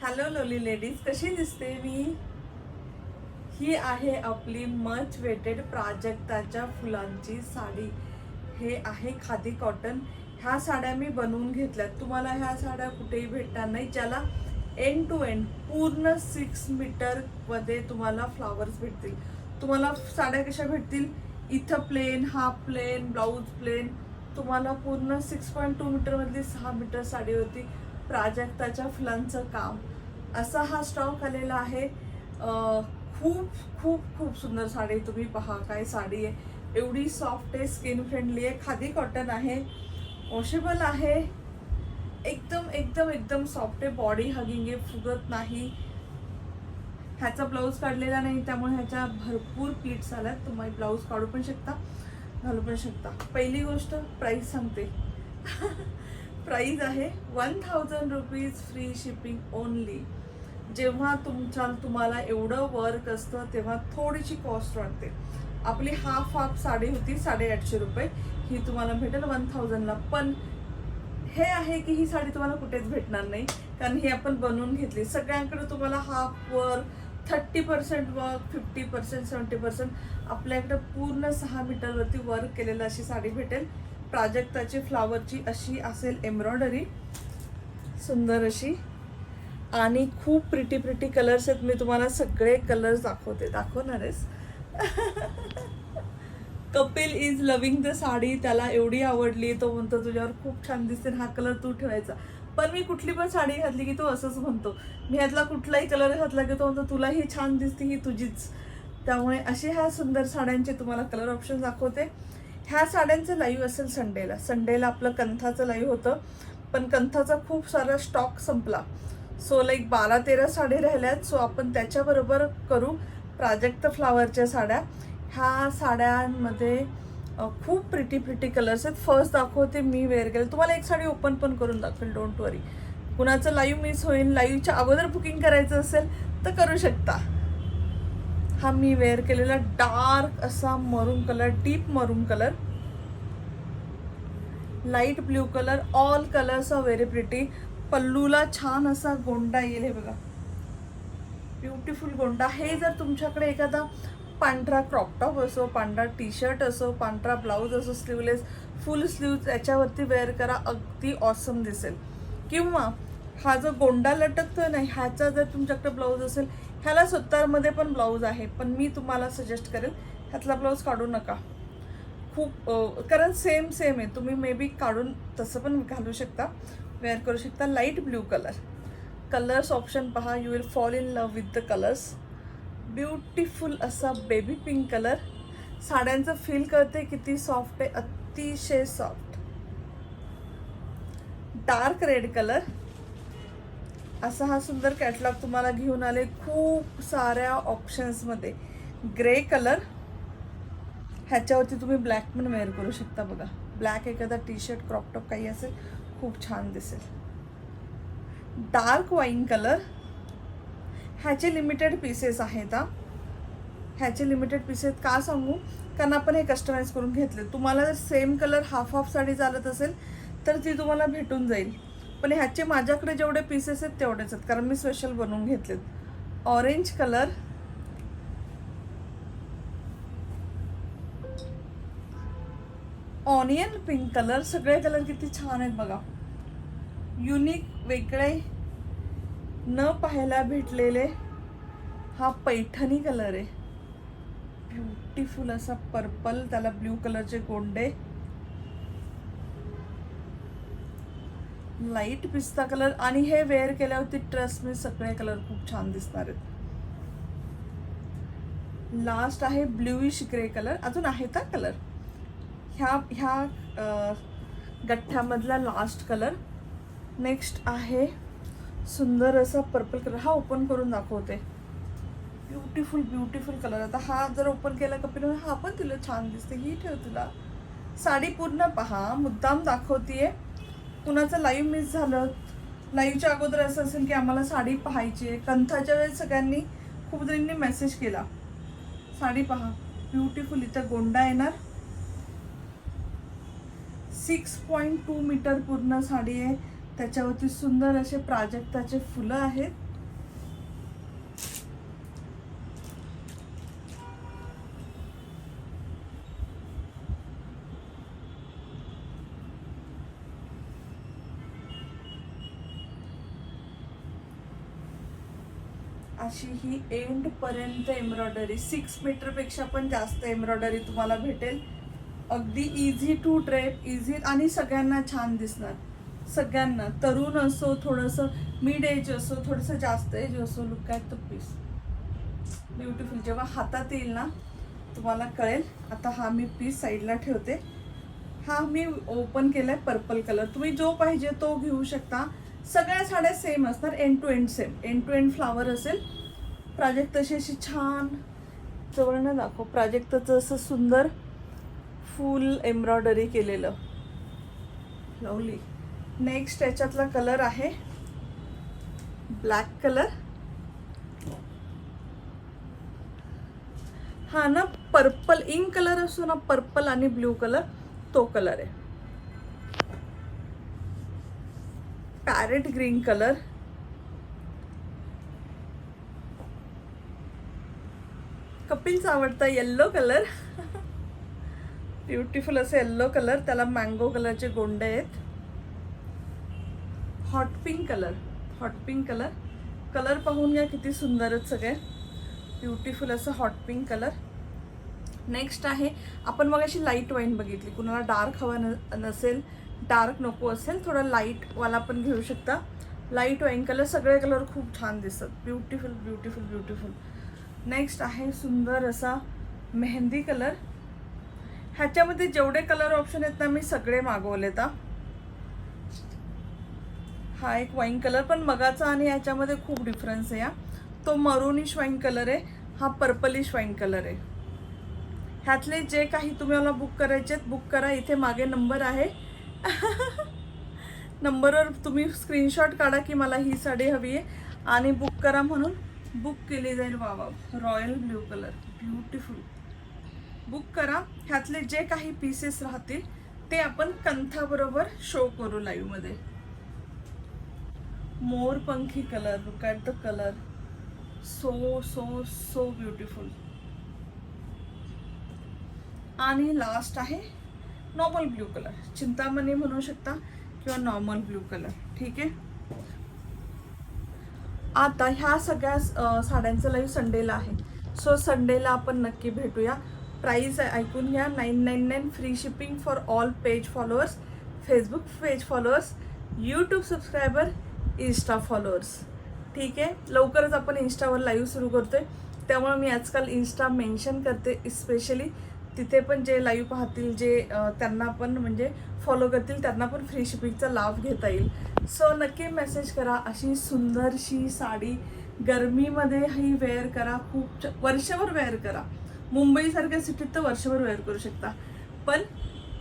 Hello लोली ladies, कशी दिसते मी? ही आहे आपली मच वेटेड प्राजक्ताच्या फुलांची साडी. हे आहे खादी कॉटन. ह्या साड्या मी बनवून घेतल्यात. तुम्हाला ह्या साड्या कुठेही भेटणार नाही, ज्याला एंड टू एंड पूर्ण 6 मीटर मध्ये तुम्हाला फ्लावर्स भेटतील. तुम्हाला साड्या कशा भेटतील? इथं plain, half plain, blouse plain. तुम्हाला पूर्ण 6.2 मीटर मधली 6 मीटर साडी होती. प्राजक्ताच्या फुलांचं काम. असा हा स्टॉक आलेला आहे. खूप खूप खूप सुंदर साडी. तुम्ही पहा काय साडी आहे. एवढी सॉफ्ट आहे, स्किन फ्रेंडली आहे, खादी कॉटन आहे, वॉशेबल आहे, एकदम एकदम एकदम सॉफ्ट आहे, बॉडी हगिंग आहे, फुगत नाही. ह्याचा ब्लाऊज काढलेला नाही, त्यामुळे ह्याच्या भरपूर प्लीट्स आल्यात. तुम्ही ब्लाऊज काढू पण शकता, घालू पण शकता. पहिली गोष्ट प्राईस सांगते. प्राईस आहे 1000 रुपीज, फ्री शिपिंग ओनली. जेव्हा तुम्हाला एवढं वर्क असतं तेव्हा थोडीशी कॉस्ट वाटते. आपली हाफ साडी होती 850 रुपये, ही तुम्हाला भेटेल 1000ला. पण हे आहे की ही साडी तुम्हाला कुठेच भेटणार नाही, कारण ही आपण बनवून घेतली. सगळ्यांकडे तुम्हाला हाफ वर्क, 30% वर्क, 50%, 70%. आपल्याकडे पूर्ण 6 मीटरवरती वर्क केलेलं अशी साडी भेटेल. प्राजक्ताची फ्लावरची अशी असेल एम्ब्रॉयडरी, सुंदर अशी. आणि खूप प्रिटी कलर्स आहेत. मी तुम्हाला सगळे कलर्स दाखवणार आहेस. Kapil is loving the sari. त्याला एवढी आवडली, तो म्हणतो तुझ्यावर खूप छान दिसते, हा कलर तू ठेवायचा. पण मी कुठली पण साडी घातली की तो असंच म्हणतो. मी ह्यातला कुठलाही कलर घातला की तो म्हणतो तुला ही छान दिसते, ही तुझीच. त्यामुळे असे ह्या सुंदर साड्यांचे तुम्हाला कलर ऑप्शन दाखवते. ह्या साड्यांचं लाईव्ह असेल संडेला आपलं कंथाचं लाईव्ह होतं, पण कंथाचा खूप सारा स्टॉक संपला. सो 12-13 साडी राहिल्यात. सो आपण त्याच्याबरोबर करू प्राजक्त फ्लावरच्या साड्या. ह्या साड्यांमध्ये खूप प्रिटी कलर्स आहेत. फर्स्ट दाखवते मी वेअर केलं. तुम्हाला एक साडी ओपन पण करून दाखवेल, डोंट वरी. कुणाचं लाईव्ह मिस होईल, लाईव्हच्या अगोदर बुकिंग करायचं असेल तर करू शकता. हा मी वेअर केलेला डार्क असा maroon colour, deep maroon colour, light blue colour. All colours are very pretty. पल्लूला छान असा गोंडा येईल, हे बघा, ब्युटिफुल गोंडा. हे जर तुमच्याकडे एखादा पांढरा क्रॉपटॉप असो, पांढरा टी शर्ट असो, पांढरा ब्लाऊज असो, स्लीवलेस, फुल स्लीव, त्याच्यावरती वेअर करा, अगदी ऑसम दिसेल. किंवा हा जो गोंडा लटकतोय ना, ह्याचा जर तुमच्याकडे ब्लाऊज असेल, ह्याला 70 पण ब्लाऊज आहे, पण मी तुम्हाला सजेस्ट करेल ह्यातला ब्लाऊज काढू नका. खूप कारण सेम आहे. तुम्ही मे बी काढून तसं पण घालू शकता, वेअर करू शकता. लाईट ब्ल्यू कलर्स ऑप्शन पहा, you will fall in love with the colours. Beautiful असा बेबी पिंक कलर. साड्यांचं फील करते किती सॉफ्ट आहे, अतिशय सॉफ्ट. Dark red colour. असा हा सुंदर कॅटलॉग तुम्हाला घेऊन आले खूप साऱ्या ऑप्शन्समध्ये. Grey colour. ह्याच्यावरती तुम्ही ब्लॅक पण वेअर करू शकता. बघा, ब्लॅक एखादा टी शर्ट, क्रॉपटॉप काही असेल, खूप छान दिसेल. Dark wine colour. ह्याचे लिमिटेड पीसेस आहेत. ह्याचे लिमिटेड पीसेस का सांगू, कारण आपण हे कस्टमाइज करून घेतले. तुम्हाला जर सेम कलर हाफ साडी चालत असेल तर ती तुम्हाला भेटून जाईल. पण ह्याचे माझ्याकडे जेवढे पीसेस आहेत तेवढेच आहेत, कारण मी स्पेशल बनवून घेतलेत. Orange colour. Onion pink colour. सगळे कलर किती छान आहेत बघा, युनिक, वेगळे, न पाहायला भेटलेले. हा पैठणी कलर आहे, ब्युटिफुल असा पर्पल, त्याला ब्ल्यू कलरचे गोंडे. लाईट पिस्ता कलर. आणि हे वेअर केल्यावरती ट्रस्ट मी सगळे कलर खूप छान दिसणार आहेत. लास्ट आहे ब्ल्यूइश ग्रे कलर. अजून आहेत कलर. ह्या गठ्ठ्यामधला लास्ट कलर. नेक्स्ट आहे सुंदर असा पर्पल कलर. हा ओपन करून दाखवते. Beautiful colour. आता हा जर ओपन केला कपिल, हा पण तुला छान दिसते, ही ठेव तुला. साडी पूर्ण पहा, मुद्दाम दाखवतीये. कुणाचं लाईव्ह मिस झालं, लाईव्हच्या अगोदर असं असेल की आम्हाला साडी पाहायची आहे, कंथाच्या वेळेस सगळ्यांनी खूप जणांनी मेसेज केला. साडी पहा, ब्युटिफुल. इथं गोंडा येणार. 6.2 मीटर पूर्ण साडी आहे. त्याच्यावरती सुंदर असे प्राजक्ताचे फुलं आहेत. अशी ही एंड पर्यंत एम्ब्रॉयडरी, 6 मीटरपेक्षा पण जास्त एम्ब्रॉयडरी तुम्हाला भेटेल. अगदी इझी टू ड्रेप, इझी आणि सगळ्यांना छान दिसणार. सगळ्यांना, तरुण असो, थोडंसं मिड एज असो, थोडंसं जास्त एज असो, look at the piece, beautiful. जेव्हा हातात येईल ना तुम्हाला कळेल. आता हा मी पीस साईडला ठेवते. हा मी ओपन केलाय पर्पल कलर. तुम्ही जो पाहिजे तो घेऊ शकता. सगळ्या साड्या सेम असणार, end to end same, end to end flower असेल. प्राजक्त तशी अशी छान जवळनं दाखव. प्राजक्ताचं असं सुंदर फुल एम्ब्रॉयडरी केलेलं, लवली. नेक्स्ट याच्यातला कलर आहे ब्लॅक कलर. हा ना पर्पल इंक कलर असतो ना, पर्पल आणि ब्ल्यू कलर, तो कलर आहे. पॅरेट ग्रीन कलर, कपिलचा आवडता येल्लो कलर, ब्युटिफुल असं येल्लो कलर, त्याला मँगो कलरचे गोंडे आहेत. Hot pink colour, hot pink colour, colour पाहून घ्या किती सुंदर आहेत सगळे, ब्युटिफुल असं हॉट पिंक कलर. नेक्स्ट आहे, आपण मग अशी लाईट वाईन बघितली, कुणाला डार्क हवा नसेल, डार्क नको असेल, थोडा लाईटवाला पण घेऊ शकता. लाईट वाईन कलर, सगळे कलर खूप छान दिसतात, ब्युटिफुल ब्युटिफुल ब्युटिफुल. नेक्स्ट आहे सुंदर असा मेहंदी कलर. ह्याच्यामध्ये जेवढे कलर ऑप्शन आहेत ना मी सगळे मागवलेत. हा एक वाईन कलर, पण मगाचा आणि याच्यामध्ये खूप डिफरन्स आहे. तो मरूनिश वाईन कलर आहे, हा पर्पलिश वाईन कलर आहे. ह्यातले जे काही तुम्ही मला बुक करायचे आहेत बुक करा. इथे मागे नंबर आहे, नंबरवर तुम्ही स्क्रीनशॉट काढा की मला ही साडी हवी आहे आणि बुक करा, म्हणून बुक केली जाईल. वा, royal blue colour, beautiful. Book करा. ह्यातले जे काही पीसेस राहतील ते आपण कंथाबरोबर शो करू लाईव्हमध्ये. मोरपंखी colour, look at the colour, so so so beautiful. आणि लास्ट आहे नॉर्मल ब्ल्यू कलर, चिंतामणी म्हणू शकता किंवा नॉर्मल ब्ल्यू कलर. ठीक आहे. आता ह्या सगळ्या साड्यांचं लाईव्ह संडेला आहे, सो संडेला आपण नक्की भेटूया. प्राईस ऐकून घ्या, 999, free shipping for all page followers, Facebook page followers, YouTube subscriber, Insta followers. ठीक आहे. लवकरच आपण इंस्टावर लाईव्ह सुरू करतोय, त्यामुळे मी आजकाल इंस्टा मेन्शन करते स्पेशली. तिथे पण जे लाईव्ह पाहतील, जे त्यांना पण म्हणजे फॉलो करतील, त्यांना पण फ्री शिपिंगचा लाभ घेता येईल. सो नक्की मेसेज करा. अशी सुंदरशी साडी गरमीमध्ये ही वेअर करा, खूप वर्षभर वेअर करा. मुंबईसारख्या सिटीत तर वर्षभर वेअर करू शकता, पण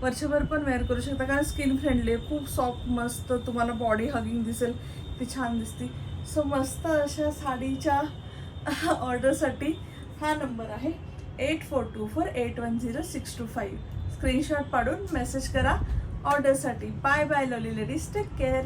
वर्षभर पण वेअर करू शकता, कारण स्किन फ्रेंडली आहे, खूप सॉफ्ट, मस्त, तुम्हाला बॉडी हगिंग दिसेल, ती छान दिसते. सो मस्त अशा साडीच्या ऑर्डरसाठी हा नंबर आहे 8424810625. स्क्रीनशॉट पाडून मेसेज करा ऑर्डरसाठी. Bye bye lovely ladies, take care.